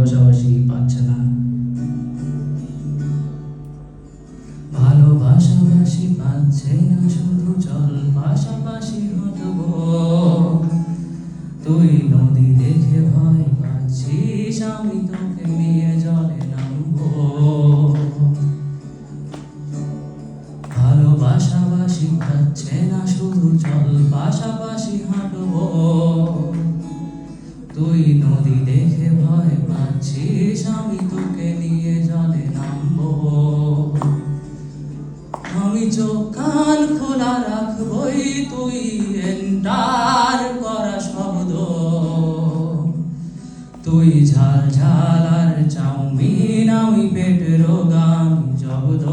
ভালোবাসাবাসি পাচ্ছে না। ভালোবাসাবাসি পাচ্ছে না, শুধু চল পাশাপাশি হাঁটব। তুই নদী দেখে ভয় পাচ্ছিস, আমি তোকে নিয়ে জলে নামবো। ভালোবাসাবাসি পাচ্ছে না, শুধু চল পাশাপাশি হাঁটব। তুই নদী দেখে ভয় পাচ্ছিস, আমি তোকে নিয়ে জলে নামবো। আমি চোখ কান খোলা রাখবই, তুই এন্টার করা শব্দ। তুই ঝাল ঝাল আর চাউমিন, আমি পেটের গান জব্দ।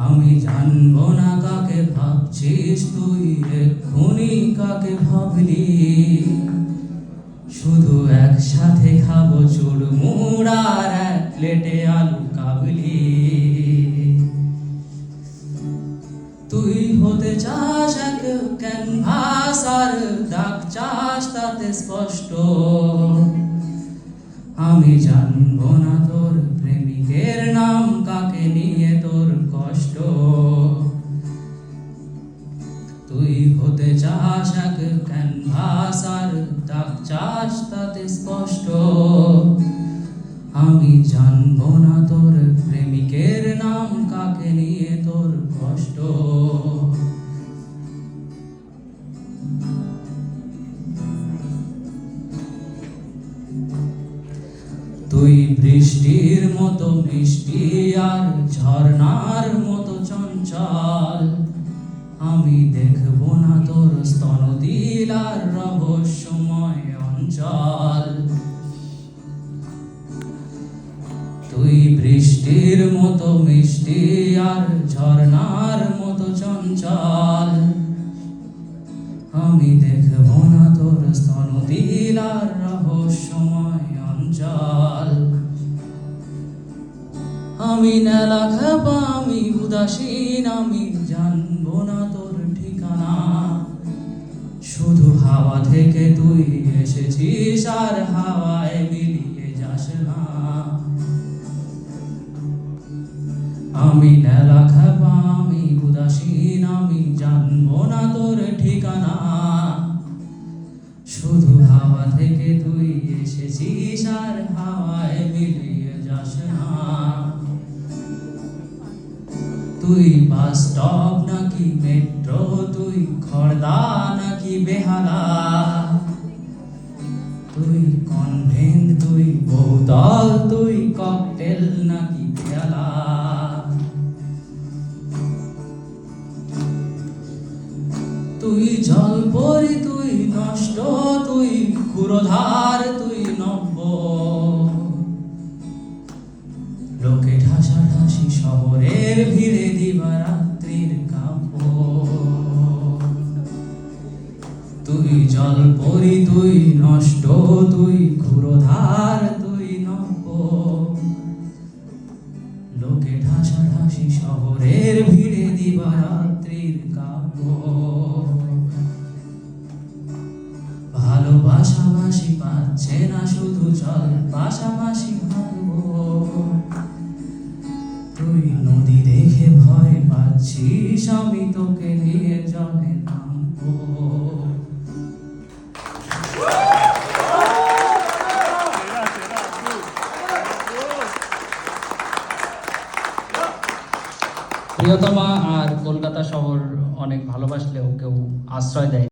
আমি জানবো না কাকে ভাবছিস তুই, এক্ষুনি কাকে ভাবলি। শুধু একসাথে খাবো চুড়মুড় আর এক প্লেটে আলু কাবলি। তুই হতে চাস এক ক্যানভাস আর দাগ চাস তাতে স্পষ্ট। আমি জানবো না তোর প্রেমিকের নাম, কাকে নিয়ে তোর কষ্ট। তুই হতে চাস এক ক্যানভাস আর দাগ চাস তাতে স্পষ্ট। আমি জানবো না তোর প্রেমিকের নাম, কাকে নিয়ে তোর কষ্ট। তুই বৃষ্টির মতো মিষ্টি আর ঝর্ণার মতো চঞ্চল। আমি দেখবো না তোর স্তনদিল আর রহস্যময় অঞ্চল। তুই বৃষ্টির মতো মিষ্টি আর ঝর্ণার মতো চঞ্চল। আমি দেখবো না তোর স্তনদিল আর রহস্যময় অঞ্চল। আমি নেলা খাপা, আমি উদাসীন, আমি জানবো না তোর ঠিকানা। শুধু হাওয়া থেকে তুই এসেছিস আর হাওয়ায় মিলিয়ে যাস না। আমি নেলা খাপা, আমি উদাসীন, আমি জানবো না তোর ঠিকানা। শুধু হাওয়া থেকে তুই এসেছিস আর হাওয়ায় মিলিয়ে যাস না। তুই বাস স্টপ নাকি মেট্রো, তুই খড়দা নাকি বেহালা। তুই কনভেন্ট, তুই বোতল, তুই ককটেল নাকি পেয়ালা। তুই জলপরি, তুই নষ্ট, তুই ক্ষুরধার, তুই নব্য। লোকে ঠাসাঠাসি শহরের ভিড়ে দিবারাত্রির কাব্য। তুই জলপরি, তুই নষ্ট, তুই ক্ষুরধার, তুই নব্য। লোকে ঠাসাঠাসি শহরের ভিড়ে দিবারাত্রির কাব্য। ভালোবাসাবাসি পাচ্ছে না, শুধু চল পাশাপাশি হাঁটবো। তুই নদী দেখে ভয় পাচ্ছিস, আমি তোকে নিয়ে জলে নামবো। প্রিয়তমা আর কলকাতা শহর অনেক ভালোবাসলেও কেউ আশ্রয় দেয়।